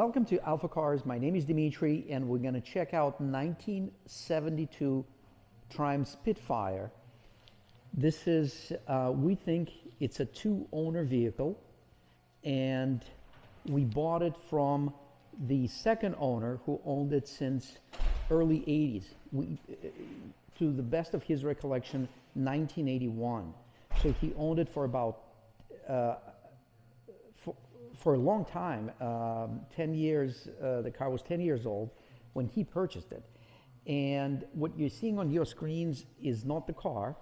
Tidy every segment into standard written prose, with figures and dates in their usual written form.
Welcome to AlphaCars. My name is Dimitri, and we're going to check out 1972 Triumph Spitfire. This is, we think it's a two-owner vehicle, and we bought it from the second owner who owned it since early 80s. To the best of his recollection, 1981. So he owned it for about for a long time, 10 years, the car was 10 years old when he purchased it. And what you're seeing on your screens is not the car.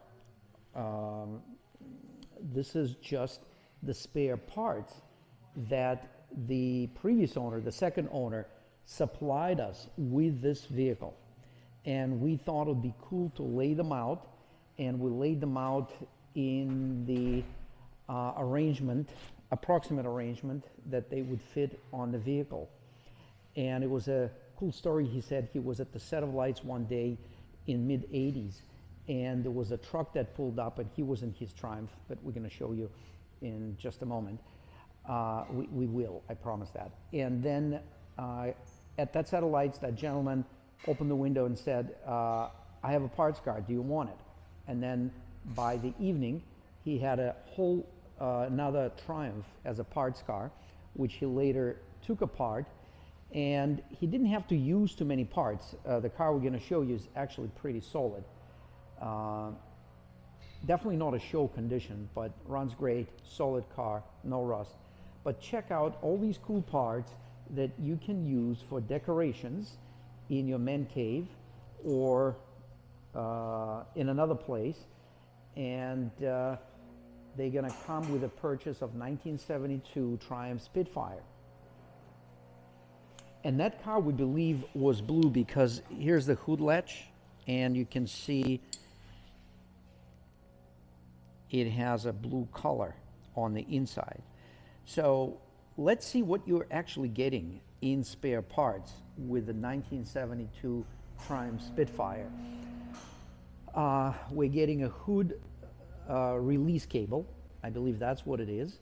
This is just the spare parts that the previous owner, the second owner, supplied us with this vehicle. And we thought it would be cool to lay them out, and we laid them out in the approximate arrangement that they would fit on the vehicle. And it was a cool story. He said he was at the set of lights one day in mid-80s, and there was a truck that pulled up, and he was in his Triumph, but we're going to show you in just a moment. We will, I promise that. And then at that set of lights, that gentleman opened the window and said, I have a parts car, do you want it? And then by the evening, he had a whole another Triumph as a parts car, which he later took apart, and he didn't have to use too many parts. The car we're going to show you is actually pretty solid. Definitely not a show condition, but runs great, solid car, no rust. But check out all these cool parts that you can use for decorations in your man cave or in another place, and they're going to come with a purchase of 1972 Triumph Spitfire. And that car, we believe, was blue because here's the hood latch, and you can see it has a blue color on the inside. So let's see what you're actually getting in spare parts with the 1972 Triumph Spitfire. We're getting a hood release cable. I believe that's what it is.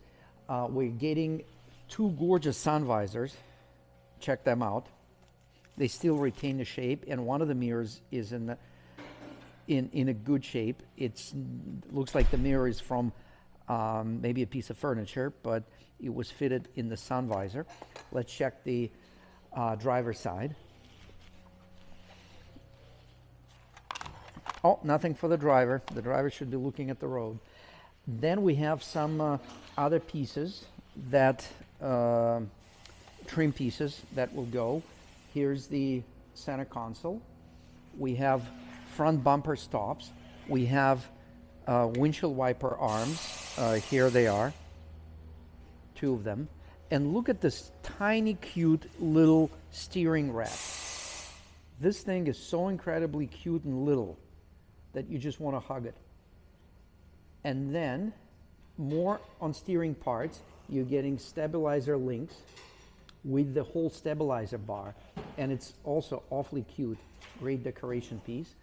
We're getting two gorgeous sun visors. Check them out. They still retain the shape, and one of the mirrors is in a good shape. It looks like the mirror is from maybe a piece of furniture, but it was fitted in the sun visor. Let's check the driver's side. Oh, nothing for the driver. The driver should be looking at the road. Then we have some other pieces that, trim pieces that will go. Here's the center console. We have front bumper stops. We have windshield wiper arms. Here they are, two of them. And look at this tiny, cute little steering rack. This thing is so incredibly cute and little that you just want to hug it. And then, more on steering parts, you're getting stabilizer links with the whole stabilizer bar, and it's also awfully cute, great decoration piece.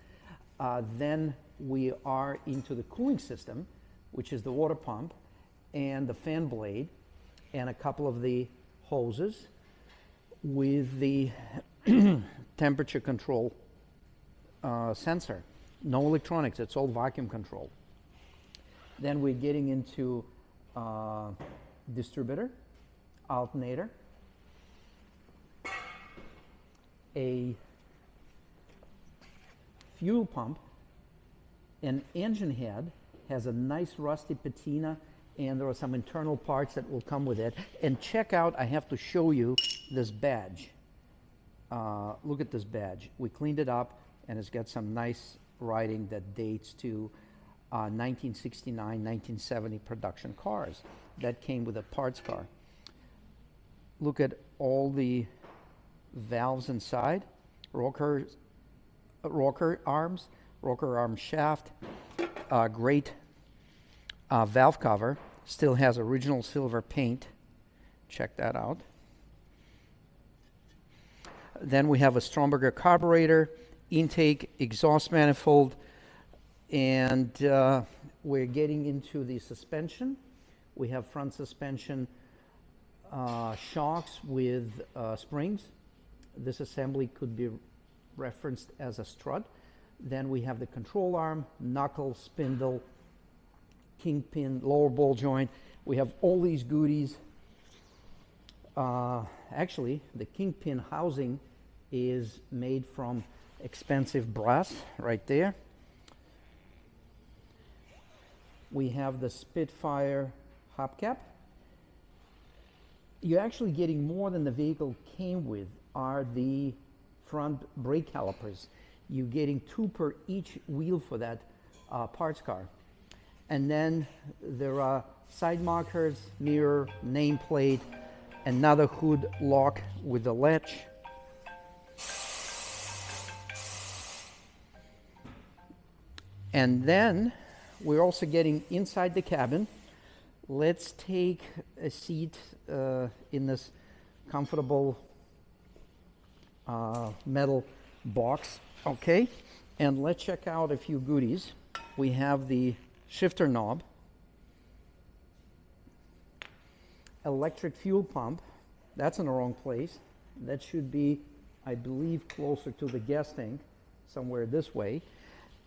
Then we are into the cooling system, which is the water pump and the fan blade, and a couple of the hoses with the temperature control sensor. No electronics, it's all vacuum control. Then we're getting into distributor, alternator, a fuel pump, an engine head, has a nice rusty patina, and there are some internal parts that will come with it. And check out, I have to show you this badge. Look at this badge. We cleaned it up, and it's got some nice writing that dates to 1969, 1970 production cars that came with a parts car. Look at all the valves inside, rocker arms shaft, great valve cover, still has original silver paint. Check that out. Then we have a Stromberger carburetor, intake, exhaust manifold, and we're getting into the suspension. We have front suspension shocks with springs. This assembly could be referenced as a strut. Then we have the control arm, knuckle, spindle, kingpin, lower ball joint. We have all these goodies. Actually, the kingpin housing is made from expensive brass right there. We have the Spitfire hubcap. You're actually getting more than the vehicle came with are the front brake calipers. You're getting 2 per each wheel for that parts car. And then there are side markers, mirror, nameplate, another hood lock with the latch. And then we're also getting inside the cabin. Let's take a seat in this comfortable metal box, okay? And let's check out a few goodies. We have the shifter knob, electric fuel pump. That's in the wrong place. That should be, I believe, closer to the gas tank, somewhere this way.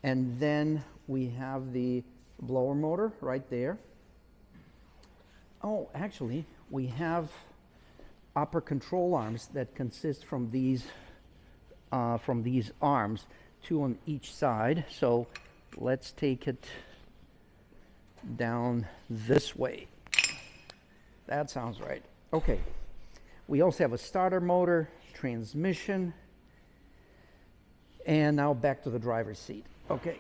And then we have the blower motor right there. Oh, actually, we have upper control arms that consist from these arms, 2 on each side. So let's take it down this way. That sounds right. Okay. We also have a starter motor, transmission, and now back to the driver's seat. Okay.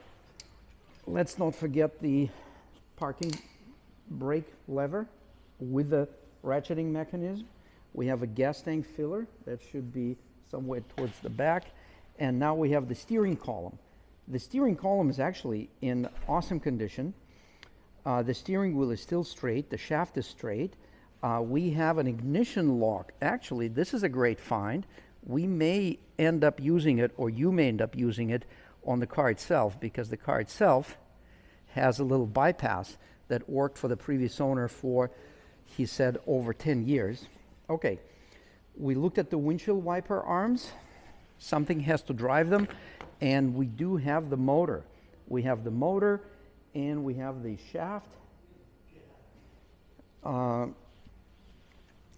Let's not forget the parking brake lever with the ratcheting mechanism. We have a gas tank filler that should be somewhere towards the back. And now we have the steering column. The steering column is actually in awesome condition. The steering wheel is still straight. The shaft is straight. We have an ignition lock. Actually, this is a great find. We may end up using it, or you may end up using it on the car itself, because the car itself has a little bypass that worked for the previous owner for, he said, over 10 years. Okay, we looked at the windshield wiper arms. Something has to drive them, and we do have the motor. We have the motor, and we have the shaft.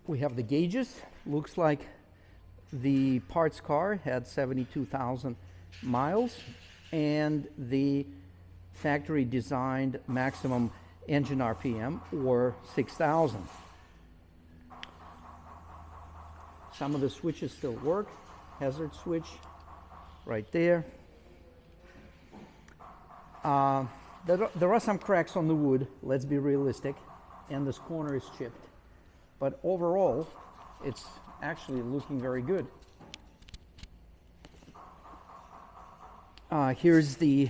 We have the gauges. Looks like the parts car had 72,000 miles, and the factory designed maximum engine RPM were 6,000. Some of the switches still work. Hazard switch right there. There are some cracks on the wood, let's be realistic, and this corner is chipped. But overall, it's actually looking very good. Here's the,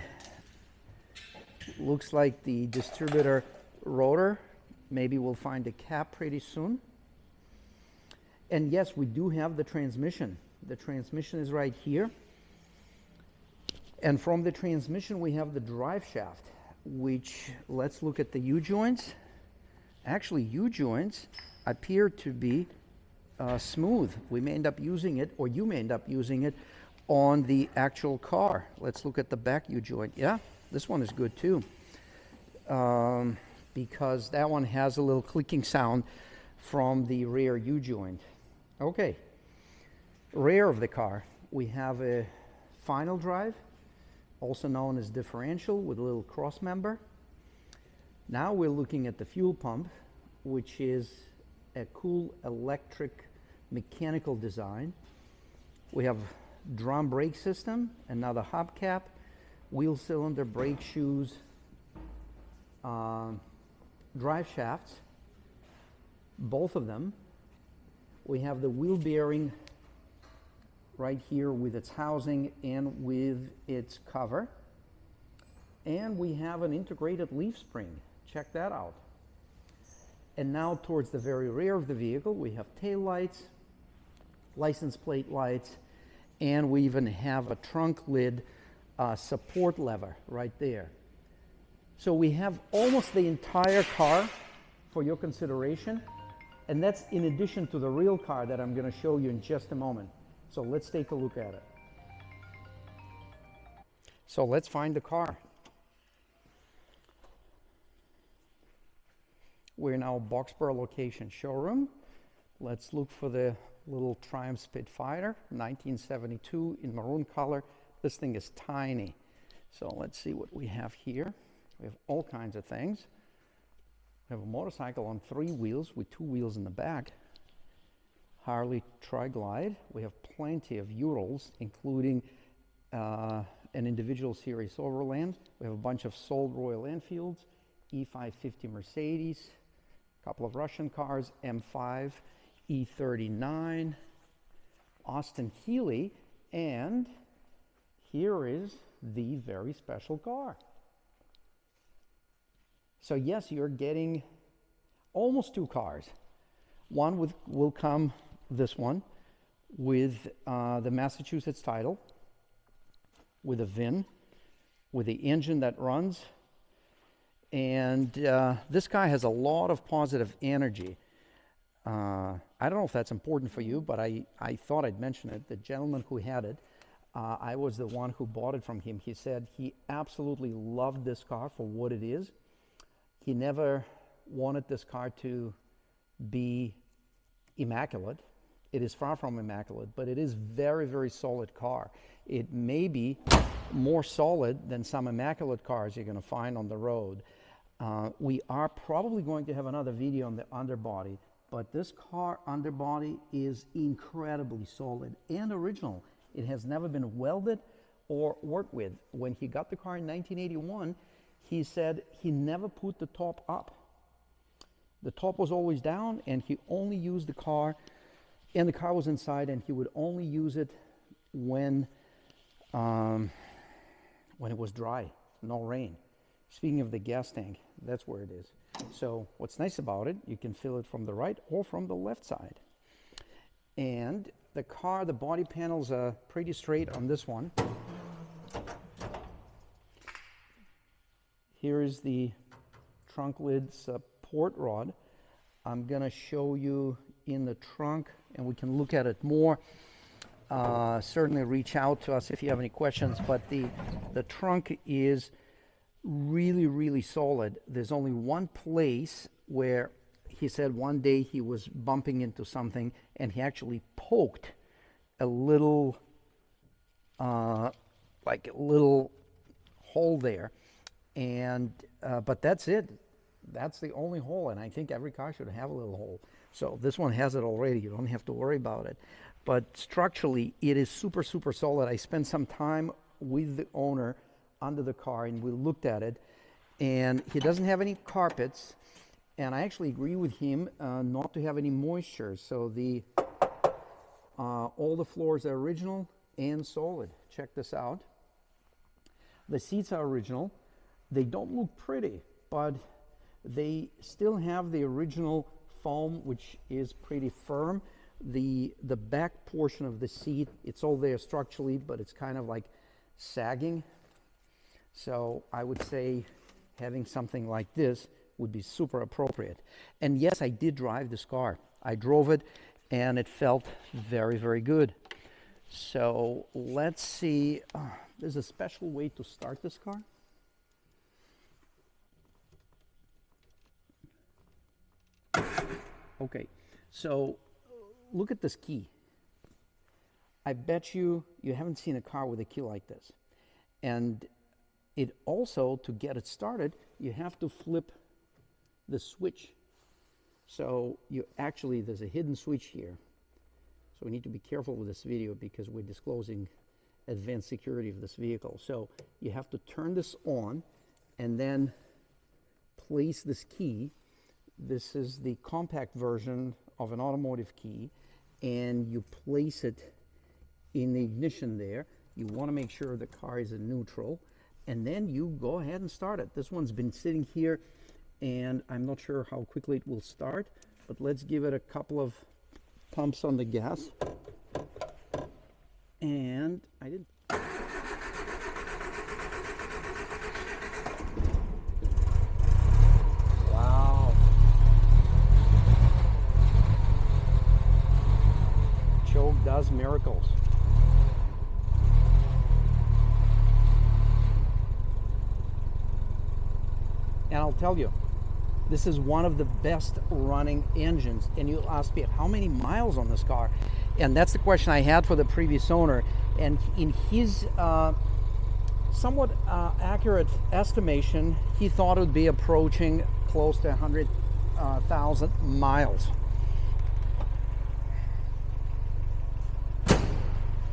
looks like the distributor rotor. Maybe we'll find a cap pretty soon. And yes, we do have the transmission. The transmission is right here. And from the transmission, we have the drive shaft, which, let's look at the U-joints. Actually, U-joints appear to be smooth. We may end up using it, or you may end up using it on the actual car. Let's look at the back U-joint. Yeah, this one is good too, because that one has a little clicking sound from the rear U-joint. Okay, rear of the car, we have a final drive, also known as differential, with a little cross member. Now we're looking at the fuel pump, which is a cool electric mechanical design. We have drum brake system, another hubcap, wheel cylinder, brake shoes, drive shafts, both of them. We have the wheel bearing right here with its housing and with its cover. And we have an integrated leaf spring. Check that out. And now towards the very rear of the vehicle, we have tail lights, license plate lights, and we even have a trunk lid support lever right there. So we have almost the entire car for your consideration. And that's in addition to the real car that I'm going to show you in just a moment. So let's take a look at it. So let's find the car. We're now Boxborough location showroom. Let's look for the little Triumph Spitfire, 1972 in maroon color. This thing is tiny. So let's see what we have here. We have all kinds of things. We have a motorcycle on 3 wheels with 2 wheels in the back. Harley Tri-Glide. We have plenty of Urals, including an individual series Overland. We have a bunch of sold Royal Enfields, E550 Mercedes, a couple of Russian cars, M5, E39, Austin Healey, and here is the very special car. So yes, you're getting almost 2 cars. One will come, this one, with the Massachusetts title, with a VIN, with the engine that runs, and this guy has a lot of positive energy. I don't know if that's important for you, but I thought I'd mention it. The gentleman who had it, I was the one who bought it from him. He said he absolutely loved this car for what it is. He never wanted this car to be immaculate. It is far from immaculate, but it is very, very solid car. It may be more solid than some immaculate cars you're going to find on the road. We are probably going to have another video on the underbody, but this car underbody is incredibly solid and original. It has never been welded or worked with. When he got the car in 1981, he said he never put the top up. The top was always down, and he only used the car, and the car was inside, and he would only use it when it was dry, no rain. Speaking of the gas tank, that's where it is. So what's nice about it, you can fill it from the right or from the left side. And the car, the body panels are pretty straight on this one. Here is the trunk lid support rod. I'm going to show you in the trunk, and we can look at it more. Certainly reach out to us if you have any questions, but the trunk is really, really solid. There's only one place where he said one day he was bumping into something and he actually poked a little, like a little hole there. And, but that's it. That's the only hole, and I think every car should have a little hole. So this one has it already. You don't have to worry about it. But structurally, it is super, super solid. I spent some time with the owner under the car, and we looked at it, and he doesn't have any carpets, and I actually agree with him not to have any moisture. So the all the floors are original and solid. Check this out. The seats are original. They don't look pretty, but they still have the original foam, which is pretty firm. The back portion of the seat, it's all there structurally, but it's kind of like sagging. So I would say having something like this would be super appropriate. And yes, I did drive this car. I drove it, and it felt very, very good. So let's see. There's a special way to start this car. Okay, so look at this key. I bet you haven't seen a car with a key like this. And it also, to get it started, you have to flip the switch. So you actually, there's a hidden switch here. So we need to be careful with this video because we're disclosing advanced security of this vehicle. So you have to turn this on and then place this key. This is the compact version of an automotive key, and you place it in the ignition there. You want to make sure the car is in neutral, and then you go ahead and start it. This one's been sitting here, and I'm not sure how quickly it will start, but let's give it a couple of pumps on the gas. And I didn't. does miracles. And I'll tell you, this is one of the best running engines. And you'll ask me, how many miles on this car? And that's the question I had for the previous owner. And in his somewhat accurate estimation, he thought it would be approaching close to 100,000 miles.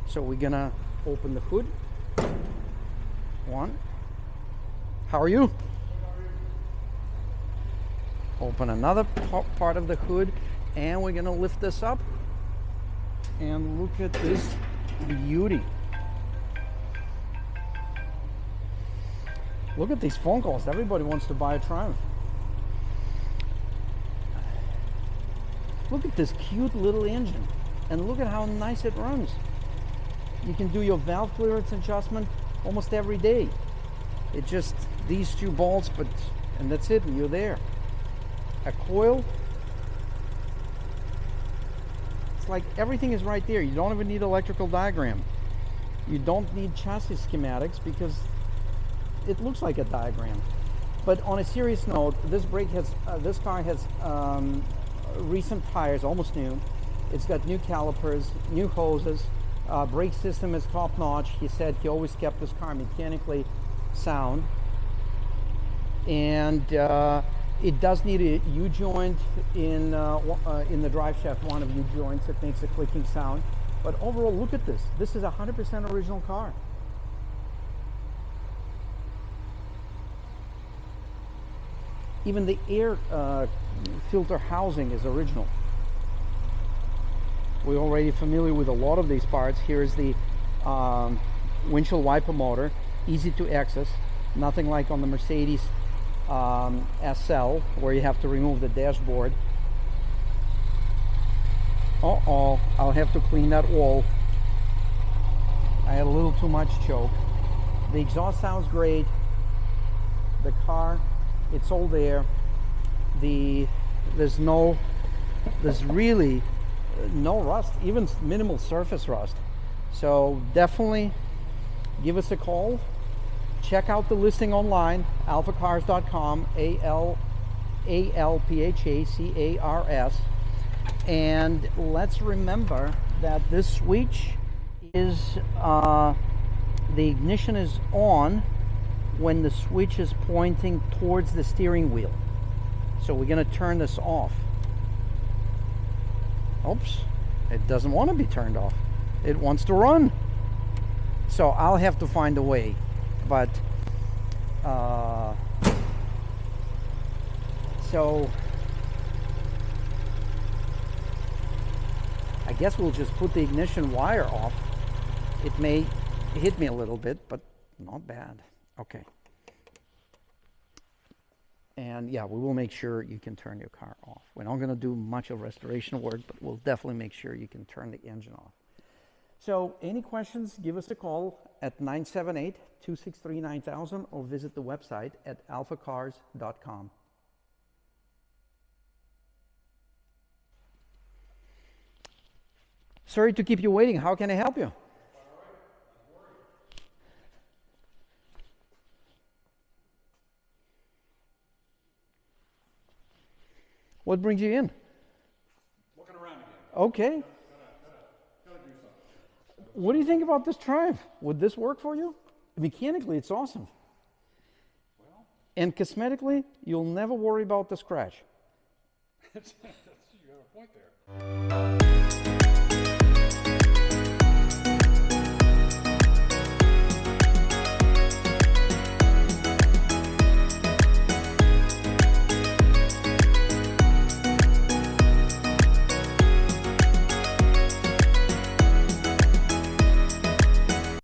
So we're gonna open the hood. One. How are you? Open another part of the hood, and we're gonna lift this up and look at this beauty. Look at these phone calls. Everybody wants to buy a Triumph. Look at this cute little engine, and look at how nice it runs. You can do your valve clearance adjustment almost every day. It just these two bolts, and that's it, and you're there. A coil. It's like everything is right there. You don't even need electrical diagram. You don't need chassis schematics because it looks like a diagram. But on a serious note, this car has recent tires, almost new. It's got new calipers, new hoses. Brake system is top notch. He said he always kept this car mechanically sound. And it does need a U-joint in the drive shaft, one of U-joints that makes a clicking sound. But overall, look at this. This is a 100% original car. Even the air filter housing is original. We're already familiar with a lot of these parts. Here's the windshield wiper motor, easy to access. Nothing like on the Mercedes SL, where you have to remove the dashboard. Uh-oh, I'll have to clean that wall. I had a little too much choke. The exhaust sounds great. The car, it's all there. There's really no rust, even minimal surface rust. So definitely give us a call. Check out the listing online, alphacars.com, ALPHACARS. And let's remember that this switch is, the ignition is on when the switch is pointing towards the steering wheel. So we're going to turn this off. Oops, it doesn't want to be turned off. It wants to run. So I'll have to find a way. But so I guess we'll just put the ignition wire off. It may hit me a little bit, but not bad. Okay. And yeah, we will make sure you can turn your car off. We're not going to do much of restoration work, but we'll definitely make sure you can turn the engine off. So any questions, give us a call at 978-263-9000 or visit the website at alphacars.com. Sorry to keep you waiting. How can I help you? What brings you in? Looking around again. Okay. Gotta do something. What do you think about this Triumph? Would this work for you? Mechanically, it's awesome. Well, And cosmetically, you'll never worry about the scratch. you have a point there.